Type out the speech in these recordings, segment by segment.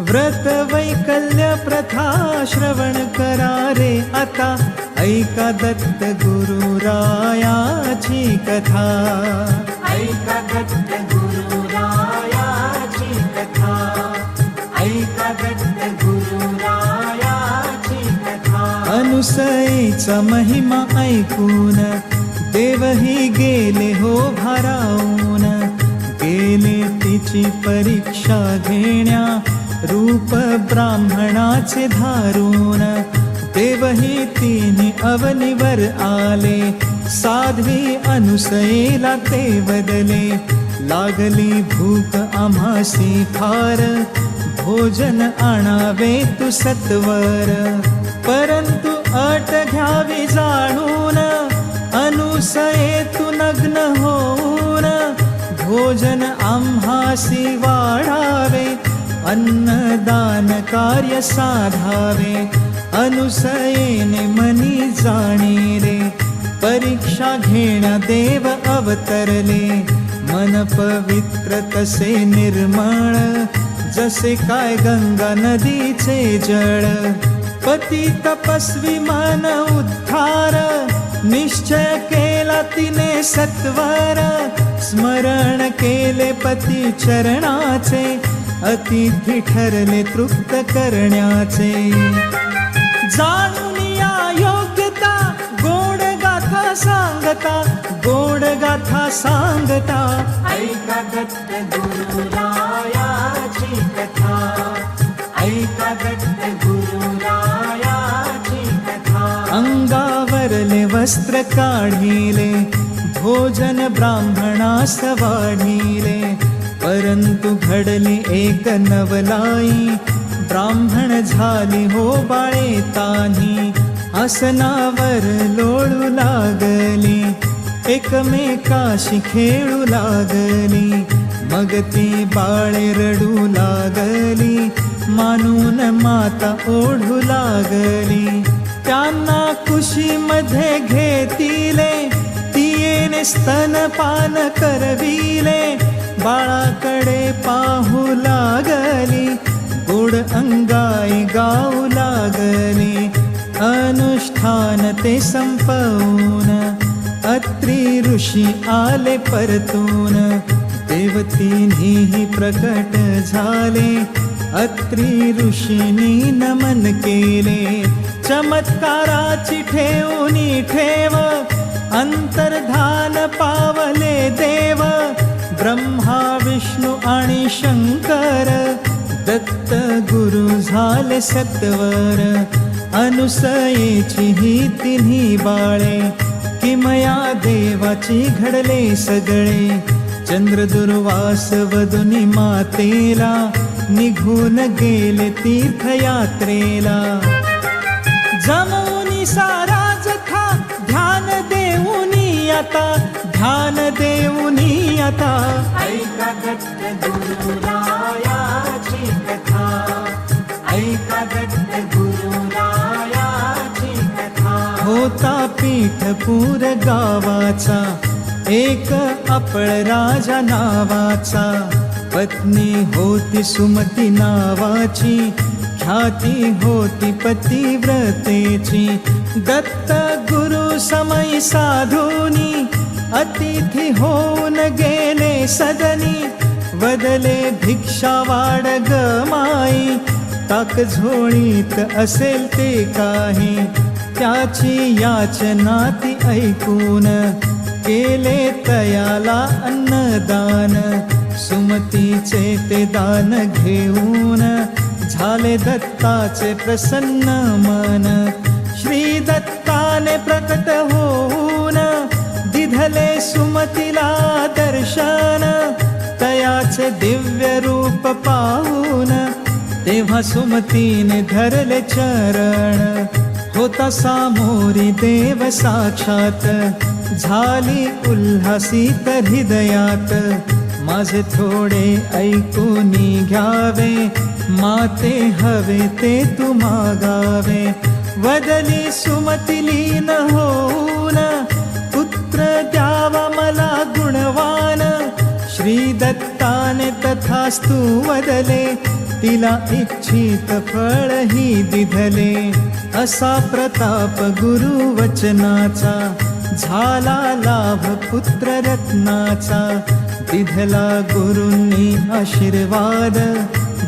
व्रत वैकल्य प्रथा श्रवण करारे आता, ऐका दत्त गुरुरायाची कथा. ऐका दत्त गुरुरायाची कथा. ऐका दत्त गुरुरायाची कथा. अनुसयेचा महिमा ऐकून देवही गेले हो भारावून. गेले तिची परीक्षा घेण्या रूप ब्राह्मणाचे धारून. देवही तिन्ही अवनीवर आले, साध्वी अनुसयेला ते वदले. लागली भूक आम्हासी फार, भोजन आणावे तू सत्वर. परंतु अट घ्यावी जाणून, अनुसये तू नग्न होऊन. भोजन आम्हासी वाढावे, अन्नदान कार्य साधावे. अनुसयेने मनी जाणिले, परीक्षा घेण्या देव अवतरले. मन पवित्र तसे निर्मळ, जसे काय गंगा नदीचे जळ. पती तपस्वी मन उद्धार, निश्चय केला तिने सत्वर. स्मरण केले पती चरणाचे, अतिथी ठरले तृप्त करण्याचे. जाणून या योग्यता, गोड गाथा सांगता, गोड गाथा सांगता. ऐका दत्त गुरुरायाची कथा. ऐका दत्त गुरुरायाची कथा. अंगावरले वस्त्र काढिले, भोजन ब्राह्मणास वाढिले. परंतु घडली एक नवलाई, ब्राह्मण झाली हो बाळे तान्ही. आसनावर लोळू लागली, एकमेकाशी खेळू लागली. मग ती बाळे रडू लागली, मानून माता ओढू लागली. त्यांना कुशीमध्ये घेतिले, तियेने स्तनपान करविले. बाळाकडे पाहू लागली, गोड अंगाई गाऊ लागली. अनुष्ठान ते संपवून, अत्री ऋषी आले परतून. देवतींनीही प्रकट झाले, अत्री ऋषींनी नमन केले. चमत्काराची ठेवणी ठेव, अंतर्धान पावले देव. ब्रह्मा विष्णू आणि शंकर, दत्त गुरु झाले सत्वर. अनुसयेची ही तिन्ही बाळे, किमया देवाची घडले सगळे. चंद्रदुर्वास वदुनी मातेला, निघून गेले तीर्थयात्रेला. जमवूनी सारा जथा, ध्यान देऊनी आता, ध्यान देऊनी आता. ऐका दत्त गुरुरायाची कथा. ऐका दत्त गुरुरायाची कथा. होता पीठपूर गावाचा, एक अपळ राजा नावाचा. पत्नी होती सुमती नावाची, ख्याती होती पतिव्रतेची. दत्त गुरु समयी साधूनी, अतिथी होऊन गेले सदनी. वदले भिक्षा वाढ ग माई, ताक झोळीत असेल ते काही. त्याची याचना ती ऐकून, केले तयाला अन्नदान. सुमतीचे ते दान घेऊन, झाले दत्ताचे प्रसन्न मन. श्री दत्ताने प्रकट होऊन, दिधले सुमतीला दर्शन. तयाचे दिव्य रूप पाहून, तेव्हा सुमतीने धरले चरण. होता सामोरी देव साक्षात, झाली उल्हासित हृदयात. माझे थोडे ऐकूनी घ्यावे, माते हवे ते तू मागावे. वदली सुमती लीन होऊन, पुत्र द्यावा मला गुणवान. श्री दत्ताने तथास्तु वदले, तिला इच्छित फळ ही दिधले. असा प्रताप गुरु वचनाचा, झाला लाभ पुत्र रत्नाचा. दिधला गुरूंनी आशीर्वाद,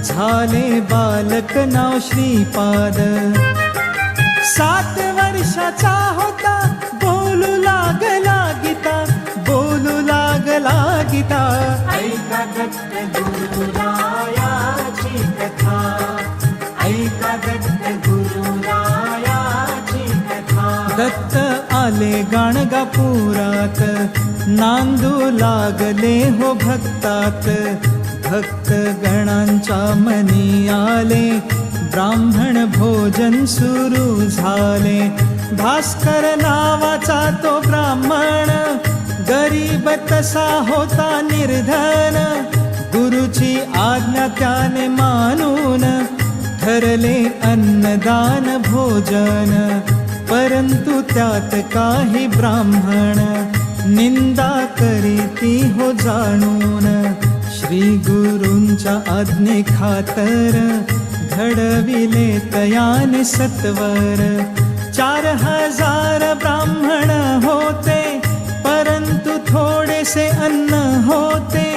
झाले बालक नाव श्रीपाद. 7 वर्षाचा होता, बोलू लागला गीता, बोलू लागला गीता. ऐका दत्त गुरुरायाची कथा, ऐका दत्त गुरुरायाची कथा. दत्त आले गाणगापुरात, नांदू लागले हो भक्तात. भक्त गणांच्या मनी आले, ब्राह्मण भोजन सुरू झाले. भास्कर नावाचा तो ब्राह्मण, गरीब तसा होता निर्धन. गुरुची आज्ञा त्याने मानून, ठरले अन्नदान भोजन. परंतु त्यात काही ब्राह्मण, निंदा करीती हो जाणून. श्री गुरूंच्या आज्ञे खातर, घडविले तयाने सत्वर. 4000 ब्राह्मण होते, परंतु थोडेसे अन्न होते.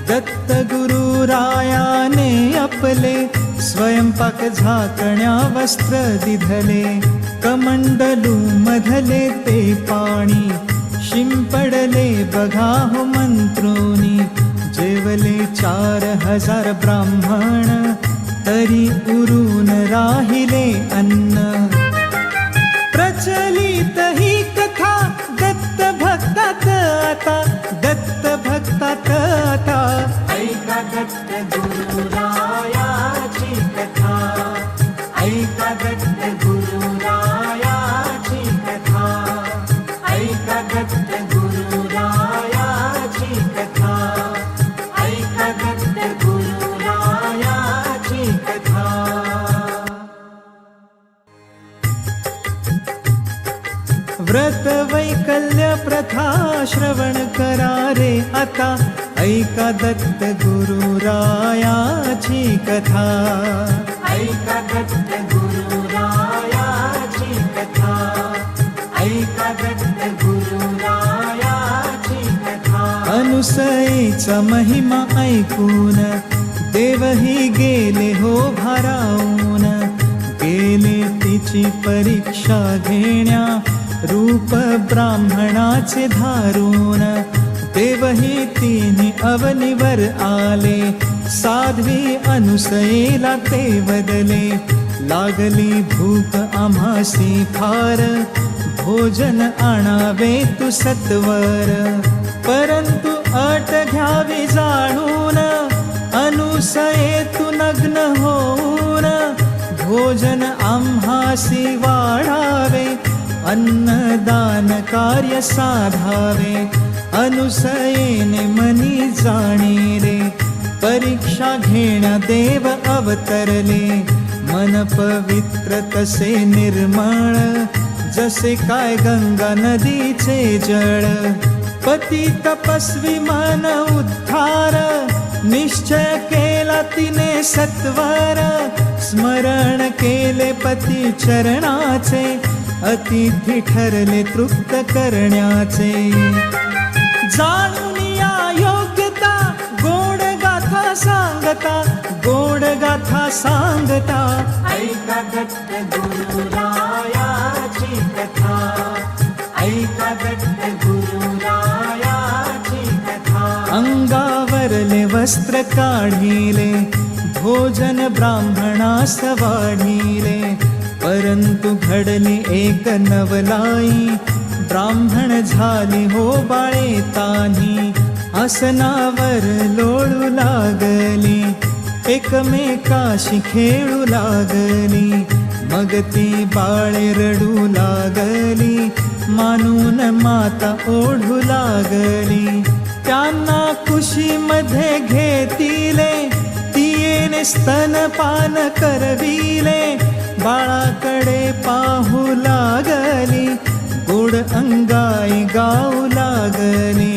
दत्त गुरुरायाने आपले, स्वयंपाक झाकण्या वस्त्र दिधले. कमंडलू मधले ते पाणी, शिंपडले बघा हो मंत्रोनी. जेवले 4000 ब्राह्मण, तरी उरून राहिले अन्न. प्रचलित ही कथा, दत्त भक्तात आता, दत्त भक्तात आता. ऐका दत्त गुरुरायाची कथा, ऐका दत्त गुरुरायाची कथा, ऐका दत्त गुरुरायाची कथा, ऐका दत्त गुरुरायाची कथा. व्रत वैकल्य प्रथा श्रवण करारे आता, ऐका दत्त गुरुरायाची कथा. ऐका दत्त गुरुरायाची कथा, ऐका दत्त गुरुरायाची कथा. अनुसयेचा महिमा ऐकून, देवही गेले हो भारावून. गेले तिची परीक्षा घेण्या, रूप ब्राह्मणाचे धारून. देवही तिन्ही अवनीवर आले, साध्वी अनुसयेला ते वदले. लागली भूक आम्हासी फार, भोजन आणावे तू सत्वर. परंतु अट घ्यावी जाणून, अनुसये तू नग्न होऊन. भोजन आम्हासी वाढावे, अन्नदान कार्य साधावे. अनुसयेने मनी जाणीले, परीक्षा घेण्या देव अवतरले. मन पवित्र तसे निर्मळ, जसे काय गंगा नदीचे जळ. पती तपस्वी मन उद्धार, निश्चय केला तिने सत्वर. स्मरण केले पती चरणाचे, अतिथी ठरले तृप्त करण्याचे. जाणून या योग्यता, गोड गाथा सांगता, गोड गाथा सांगता. ऐका दत्त गुरुरायाची कथा, ऐका दत्त गुरुरायाची कथा. अंगावरले वस्त्र काढिले, भोजन ब्राह्मणास वाढिले. परंतु घडली एक नवलाई, ब्राह्मण झाली हो बाळे तान्ही. आसनावर लोळू लागली, एकमेकाशी खेळू लागली. मग ती बाळे रडू लागली, मानून माता ओढू लागली. त्यांना कुशीमध्ये घेतिले, तियेने स्तनपान करविले. बाळाकडे पाहू लागली, गोड अंगाई गाऊ लागली.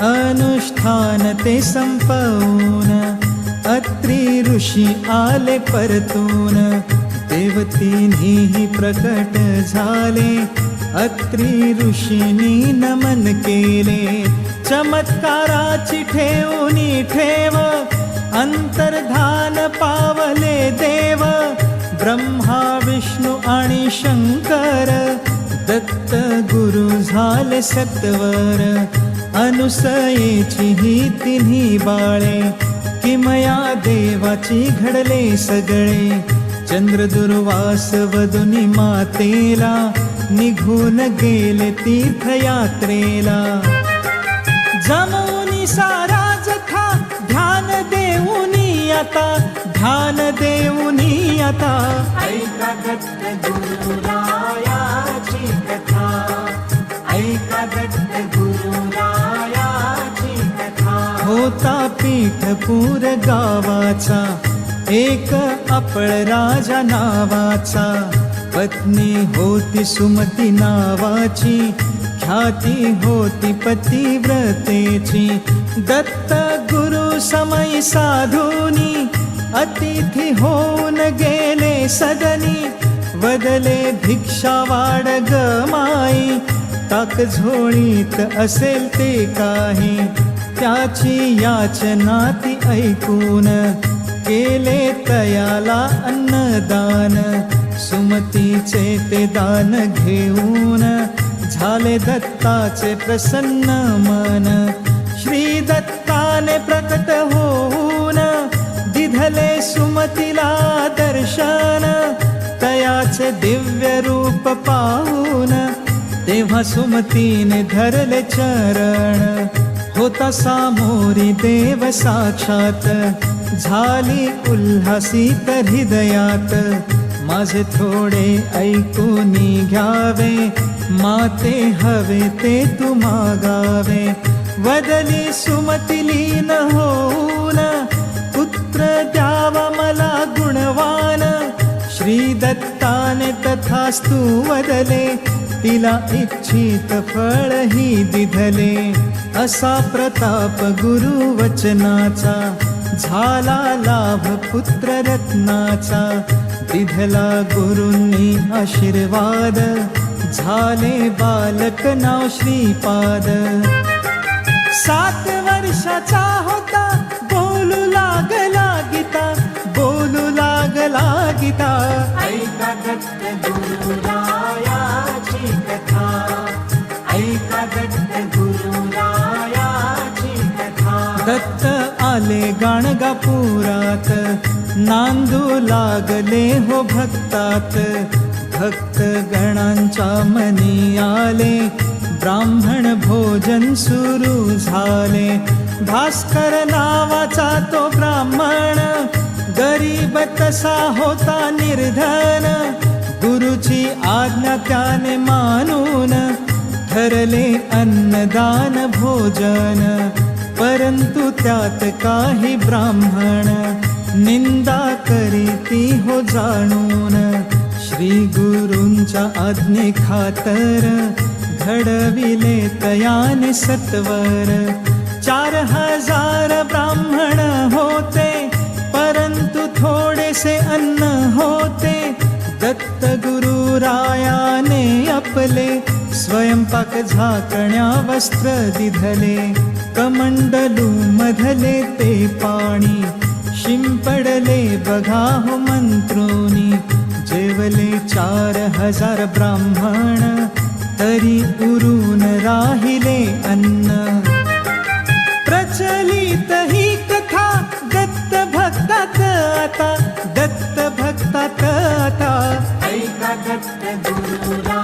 अनुष्ठान ते संपवून अत्री ऋषी आले परतून देवतींनीही प्रकट झाले अत्री ऋषींनी नमन केले चमत्काराची ठेवूनी ठेव अंतर्धान पावले देव ब्रह्मा विष्णू आणि शंकर दत्त गुरु झाले सत्वर अनुसयेची ही तिन्ही बाळे किमया देवाची घडले सगळे चंद्रदुर्वास वदुनी मातेला निघून गेले तीर्थयात्रेला जमवूनी सारा जथा ध्यान देऊनी आता ऐका दत्त गुरुरायाची कथा ऐका दत्त गुरुरायाची कथा होता पीठपूर गावाचा एक अपळ राजा नावाचा पत्नी होती सुमती नावाची ख्याती होती पतिव्रतेची दत्त गुरु समयी साधूनी अतिथी होऊन गेले सदनी वदले भिक्षा वाढ ग माई टाक झोळीत असेल ते काही त्याची याचना ती ऐकून केले तयाला अन्नदान सुमतीचे ते दान घेऊन झाले दत्ताचे प्रसन्न मन श्री दत्ताने प्रकट होऊन दिधले सुमतीला दर्शन तयाचे दिव्य रूप पाहून तेव्हा सुमतीने धरले चरण होता सामोरी देव साक्षात झाली उल्हासित हृदयात माझे थोडे ऐकून घ्यावे माते हवे ते तू मागावे वदली सुमती लीन होऊन पुत्र द्यावा मला गुणवान श्री दत्ताने तथास्तु वदले तिला इच्छित फळ ही दिधले असा प्रताप गुरु वचनाचा झाला लाभ पुत्र रत्नाचा दिधला गुरूंनी आशीर्वाद झाले बालक नाव श्रीपाद 7 वर्षाचा होता बोलू लागला गीता ऐका दत्त गुरुरायाची कथा ऐका दत्त गुरुरायाची कथा दत्त आले गाणगापुरात नांदू लागले हो भक्तात भक्त गणांच्या मनी आले ब्राह्मण भोजन सुरू झाले भास्कर नावाचा तो ब्राह्मण गरीब तसा होता निर्धन गुरुची आज्ञा त्याने मानून ठरले अन्नदान भोजन परंतु त्यात काही ब्राह्मण निंदा करीती हो जाणून श्री गुरूंच्या आज्ञे खातर घडविले तयाने सत्वर 4000 ब्राह्मण होते परंतु थोडेसे अन्न होते दत्त गुरुरायाने आपले स्वयंपाक झाकण्या वस्त्र दिधले कमंडलू मधले ते पाणी शिंपडले बघा हो मंत्रोनी जेवले 4000 ब्राह्मण तरी उरून राहिले अन्न प्रचलित ही कथा दत्त भक्तात आता ऐका दत्त गुरुरा